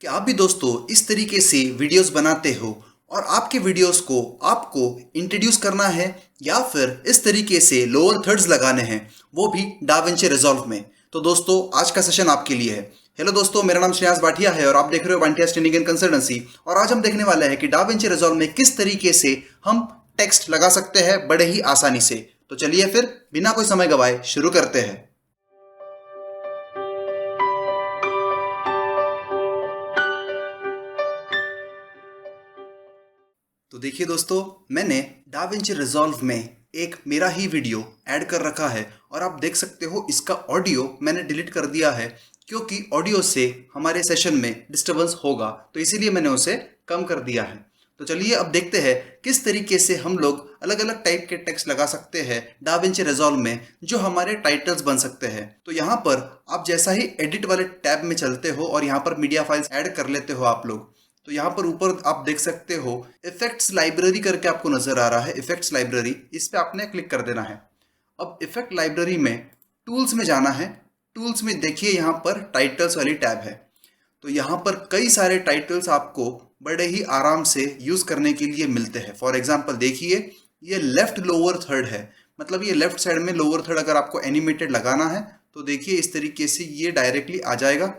क्या आप भी दोस्तों इस तरीके से वीडियोस बनाते हो और आपके वीडियोस को आपको इंट्रोड्यूस करना है या फिर इस तरीके से लोअर थर्ड्स लगाने हैं, वो भी डाविंची रिजॉल्व में। तो दोस्तों आज का सेशन आपके लिए है। हेलो दोस्तों, मेरा नाम श्रेयांश भाटिया है और आप देख रहे हो भाटिया ट्रेनिंग एंड कंसल्टेंसी। और आज हम देखने वाले हैं कि डाविंची रिजॉल्व में किस तरीके से हम टेक्स्ट लगा सकते हैं बड़े ही आसानी से। तो चलिए फिर बिना कोई समय गवाए शुरू करते हैं। तो देखिए दोस्तों, मैंने डाविंची रिजॉल्व में एक मेरा ही वीडियो ऐड कर रखा है और आप देख सकते हो इसका ऑडियो मैंने डिलीट कर दिया है क्योंकि ऑडियो से हमारे सेशन में डिस्टरबेंस होगा, तो इसीलिए मैंने उसे कम कर दिया है। तो चलिए अब देखते हैं किस तरीके से हम लोग अलग अलग टाइप के टेक्स्ट लगा सकते हैं डाविंची रिजॉल्व में जो हमारे टाइटल्स बन सकते हैं। तो यहाँ पर आप जैसा ही एडिट वाले टैब में चलते हो और यहाँ पर मीडिया फाइल्स ऐड कर लेते हो आप लोग, तो यहाँ पर ऊपर आप देख सकते हो इफेक्ट्स लाइब्रेरी करके आपको नजर आ रहा है। इफेक्ट्स लाइब्रेरी, इस पे आपने क्लिक कर देना है। अब इफेक्ट लाइब्रेरी में टूल्स में जाना है। टूल्स में देखिए यहाँ पर टाइटल्स वाली टैब है। तो यहाँ पर कई सारे टाइटल्स आपको बड़े ही आराम से यूज करने के लिए मिलते हैं। फॉर एग्जाम्पल देखिए, ये लेफ्ट लोअर थर्ड है, मतलब ये लेफ्ट साइड में लोअर थर्ड अगर आपको एनिमेटेड लगाना है तो देखिए इस तरीके से ये डायरेक्टली आ जाएगा,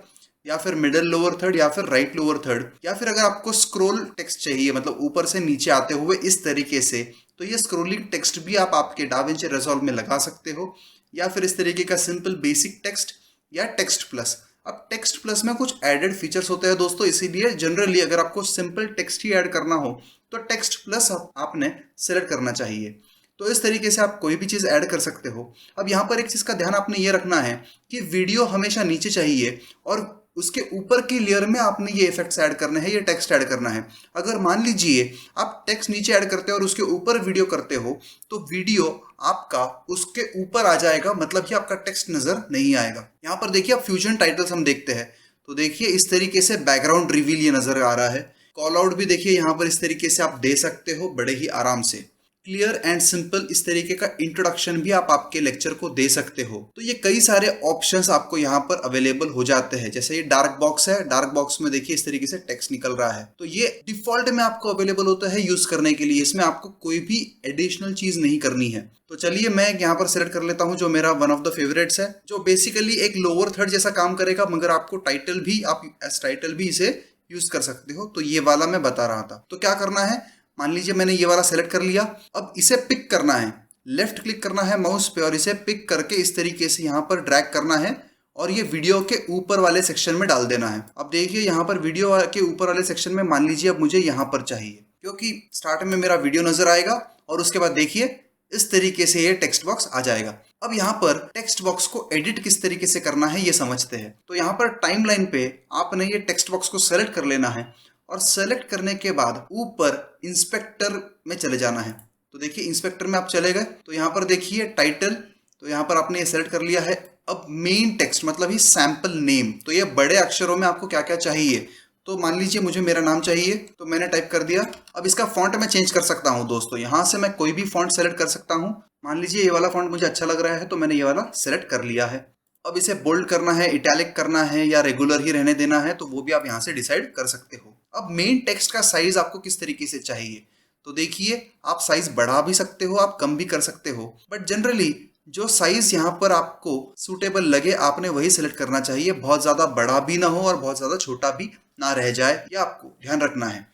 या फिर मिडल लोअर थर्ड या फिर राइट लोअर थर्ड, या फिर अगर आपको स्क्रोल टेक्स्ट चाहिए मतलब ऊपर से नीचे आते हुए इस तरीके से, तो ये स्क्रोलिंग टेक्स्ट भी आप आपके डाविंची रिजॉल्व में लगा सकते हो, या फिर इस तरीके का सिंपल बेसिक टेक्स्ट या टेक्स्ट प्लस। अब टेक्स्ट प्लस में कुछ एडेड फीचर्स होते हैं दोस्तों, इसीलिए जनरली अगर आपको सिंपल टेक्स्ट ही ऐड करना हो तो टेक्स्ट प्लस आपने सेलेक्ट करना चाहिए। तो इस तरीके से आप कोई भी चीज़ ऐड कर सकते हो। अब यहाँ पर एक चीज़ का ध्यान आपने ये रखना है कि वीडियो हमेशा नीचे चाहिए और उसके ऊपर की लेयर में आपने ये इफेक्ट्स ऐड करने हैं, ये टेक्स्ट ऐड करना है। अगर मान लीजिए आप टेक्स्ट नीचे ऐड करते हो और उसके ऊपर वीडियो करते हो तो वीडियो आपका उसके ऊपर आ जाएगा, मतलब कि आपका टेक्स्ट नजर नहीं आएगा। यहाँ पर देखिए आप फ्यूजन टाइटल्स हम देखते हैं, तो देखिए इस तरीके से बैकग्राउंड रिवील ये नजर आ रहा है। कॉल आउट भी देखिए यहाँ पर इस तरीके से आप दे सकते हो बड़े ही आराम से। क्लियर एंड सिंपल इस तरीके का इंट्रोडक्शन भी आप आपके लेक्चर को दे सकते हो। तो ये कई सारे ऑप्शंस आपको यहाँ पर अवेलेबल हो जाते हैं। जैसे ये डार्क बॉक्स है, डार्क बॉक्स में देखिए इस तरीके से टेक्स्ट निकल रहा है, तो ये डिफॉल्ट में आपको अवेलेबल होता है यूज करने के लिए। इसमें आपको कोई भी एडिशनल चीज नहीं करनी है। तो चलिए मैं यहाँ पर सिलेक्ट कर लेता हूँ जो मेरा वन ऑफ द फेवरेट्स है, जो बेसिकली एक लोअर थर्ड जैसा काम करेगा, मगर आपको टाइटल भी, आप एज टाइटल भी इसे यूज कर सकते हो। तो ये वाला मैं बता रहा था। तो क्या करना है, मान लीजिए मैंने ये वाला सेलेक्ट कर लिया। अब इसे पिक करना है, लेफ्ट क्लिक करना है माउस पे और इसे पिक करके इस तरीके से यहाँ पर ड्रैग करना है और ये वीडियो के ऊपर वाले सेक्शन में डाल देना है। अब देखिए यहाँ पर वीडियो के ऊपर वाले सेक्शन में मान लीजिए अब मुझे यहाँ पर चाहिए, क्योंकि स्टार्ट में मेरा वीडियो नजर आएगा और उसके बाद देखिए इस तरीके से ये टेक्स्ट बॉक्स आ जाएगा। अब यहाँ पर टेक्स्ट बॉक्स को एडिट किस तरीके से करना है ये समझते हैं। तो यहाँ पर टाइमलाइन पे आपने ये टेक्स्ट बॉक्स को सेलेक्ट कर लेना है और सेलेक्ट करने के बाद ऊपर इंस्पेक्टर में चले जाना है। तो देखिए इंस्पेक्टर में आप चले गए तो यहाँ पर देखिए टाइटल, तो यहाँ पर आपने ये सेलेक्ट कर लिया है। अब मेन टेक्स्ट मतलब ही सैंपल नेम, तो ये बड़े अक्षरों में आपको क्या क्या चाहिए। तो मान लीजिए मुझे मेरा नाम चाहिए, तो मैंने टाइप कर दिया। अब इसका फॉन्ट मैं चेंज कर सकता हूँ दोस्तों, यहाँ से मैं कोई भी फॉन्ट सेलेक्ट कर सकता हूँ। मान लीजिए ये वाला फॉन्ट मुझे अच्छा लग रहा है तो मैंने ये वाला सेलेक्ट कर लिया है। अब इसे बोल्ड करना है, इटैलिक करना है या रेगुलर ही रहने देना है, तो वो भी आप यहाँ से डिसाइड कर सकते हो। अब मेन टेक्स्ट का साइज आपको किस तरीके से चाहिए, तो देखिए आप साइज बढ़ा भी सकते हो, आप कम भी कर सकते हो, बट जनरली जो साइज यहाँ पर आपको सूटेबल लगे आपने वही सिलेक्ट करना चाहिए। बहुत ज्यादा बड़ा भी ना हो और बहुत ज्यादा छोटा भी ना रह जाए, यह आपको ध्यान रखना है।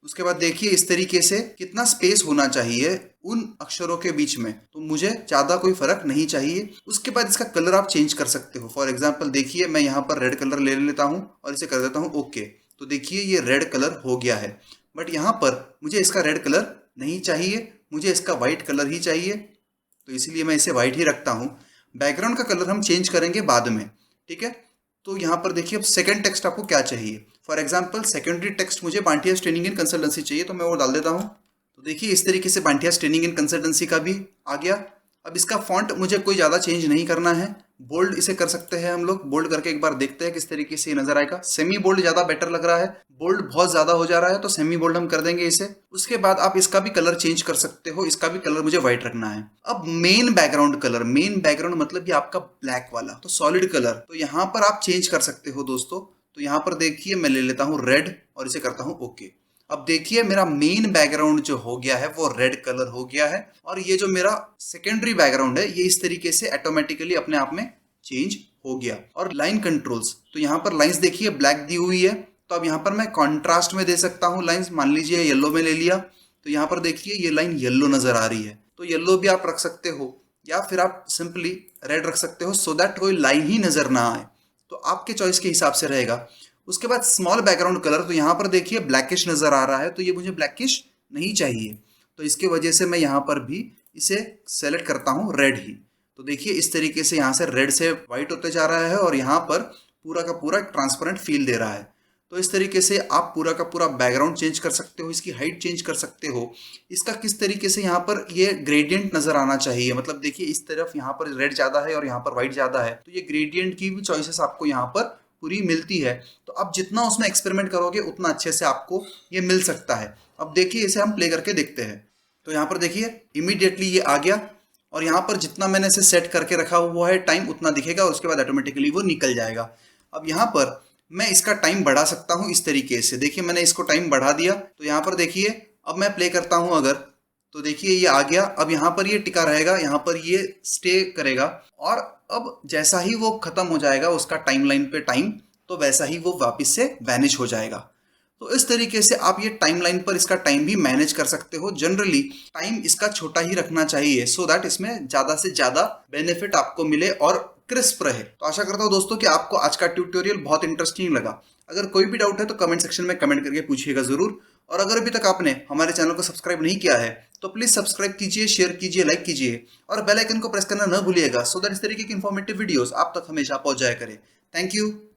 उसके बाद देखिए इस तरीके से कितना स्पेस होना चाहिए उन अक्षरों के बीच में, तो मुझे ज्यादा कोई फर्क नहीं चाहिए। उसके बाद इसका कलर आप चेंज कर सकते हो। फॉर एग्जांपल देखिए मैं यहाँ पर रेड कलर ले लेता हूँ और इसे कर देता हूँ ओके। तो देखिए ये रेड कलर हो गया है, बट यहाँ पर मुझे इसका रेड कलर नहीं चाहिए, मुझे इसका व्हाइट कलर ही चाहिए, तो इसीलिए मैं इसे व्हाइट ही रखता हूँ। बैकग्राउंड का कलर हम चेंज करेंगे बाद में, ठीक है। तो यहाँ पर देखिए अब सेकंड टेक्स्ट आपको क्या चाहिए। फॉर एग्जांपल सेकेंडरी टेक्स्ट मुझे भाटिया ट्रेनिंग एंड कंसल्टेंसी चाहिए, तो मैं वो डाल देता हूँ। तो देखिए इस तरीके से भाटिया ट्रेनिंग एंड कंसल्टेंसी का भी आ गया। अब इसका फॉन्ट मुझे कोई ज़्यादा चेंज नहीं करना है, बोल्ड इसे कर सकते हैं हम लोग। बोल्ड करके एक बार देखते हैं किस तरीके से ये नजर आएगा। सेमी बोल्ड ज़्यादा बेटर लग रहा है, बोल्ड बहुत ज़्यादा हो जा रहा है, तो सेमी बोल्ड हम कर देंगे इसे। उसके बाद आप इसका भी कलर चेंज कर सकते हो, इसका भी कलर मुझे व्हाइट रखना है। अब main background colour, main background मतलब ये आपका ब्लैक वाला, तो सॉलिड कलर, तो यहाँ पर आप चेंज कर सकते हो दोस्तों। तो यहाँ पर देखिए मैं ले लेता हूँ रेड और इसे करता हूँ ओके। अब देखिए मेरा मेन बैकग्राउंड जो हो गया है वो रेड कलर हो गया है और ये जो मेरा सेकेंडरी बैकग्राउंड है ये इस तरीके से ऑटोमेटिकली अपने आप में चेंज हो गया। और लाइन कंट्रोल्स, तो यहाँ पर लाइंस देखिए ब्लैक दी हुई है, तो अब यहाँ पर मैं कॉन्ट्रास्ट में दे सकता हूँ लाइंस। मान लीजिए येलो में ले लिया, तो यहाँ पर देखिए ये लाइन येलो नजर आ रही है, तो येलो भी आप रख सकते हो या फिर आप सिंपली रेड रख सकते हो सो दैट कोई लाइन ही नजर ना आए, तो आपके चॉइस के हिसाब से रहेगा। उसके बाद स्मॉल बैकग्राउंड कलर, तो यहाँ पर देखिए ब्लैकिश नजर आ रहा है, तो ये मुझे ब्लैकिश नहीं चाहिए, तो इसके वजह से मैं यहाँ पर भी इसे सेलेक्ट करता हूँ रेड ही। तो देखिए इस तरीके से यहाँ से रेड से व्हाइट होते जा रहा है और यहाँ पर पूरा का पूरा ट्रांसपेरेंट फील दे रहा है। तो इस तरीके से आप पूरा का पूरा बैकग्राउंड चेंज कर सकते हो, इसकी हाइट चेंज कर सकते हो, इसका किस तरीके से यहाँ पर ये ग्रेडियंट नजर आना चाहिए, मतलब देखिए इस तरफ यहाँ पर रेड ज़्यादा है और यहाँ पर व्हाइट ज़्यादा है, तो ये ग्रेडियंट की भी चॉइसेस आपको यहाँ पर पूरी मिलती है। तो आप जितना उसमें एक्सपेरिमेंट करोगे उतना अच्छे से आपको ये मिल सकता है। अब देखिए इसे हम प्ले करके देखते हैं, तो यहाँ पर देखिए इमीडिएटली ये आ गया और यहाँ पर जितना मैंने इसे सेट करके रखा हुआ है टाइम उतना दिखेगा और उसके बाद ऑटोमेटिकली वो निकल जाएगा। अब यहाँ पर मैं इसका टाइम बढ़ा सकता हूँ इस तरीके से, देखिए मैंने इसको टाइम बढ़ा दिया, तो यहाँ पर देखिए अब मैं प्ले करता हूँ अगर, तो देखिए ये आ गया। अब यहाँ पर ये टिका रहेगा, यहाँ पर ये स्टे करेगा और अब जैसा ही वो खत्म हो जाएगा उसका टाइमलाइन पे टाइम, तो वैसा ही वो वापस से वैनिश हो जाएगा। तो इस तरीके से आप ये टाइमलाइन पर इसका टाइम भी मैनेज कर सकते हो। जनरली टाइम इसका छोटा ही रखना चाहिए सो दैट इसमें ज़्यादा से ज़्यादा बेनिफिट आपको मिले और क्रिस्प रहे। तो आशा करता हूँ दोस्तों कि आपको आज का ट्यूटोरियल बहुत इंटरेस्टिंग लगा। अगर कोई भी डाउट है तो कमेंट सेक्शन में कमेंट करके पूछिएगा ज़रूर। और अगर अभी तक आपने हमारे चैनल को सब्सक्राइब नहीं किया है तो प्लीज़ सब्सक्राइब कीजिए, शेयर कीजिए, लाइक कीजिए और बेल आइकन को प्रेस करना न भूलिएगा सो दैट इस तरीके की इन्फॉर्मेटिव वीडियोस आप तक हमेशा पहुंच जाया करे। Thank you.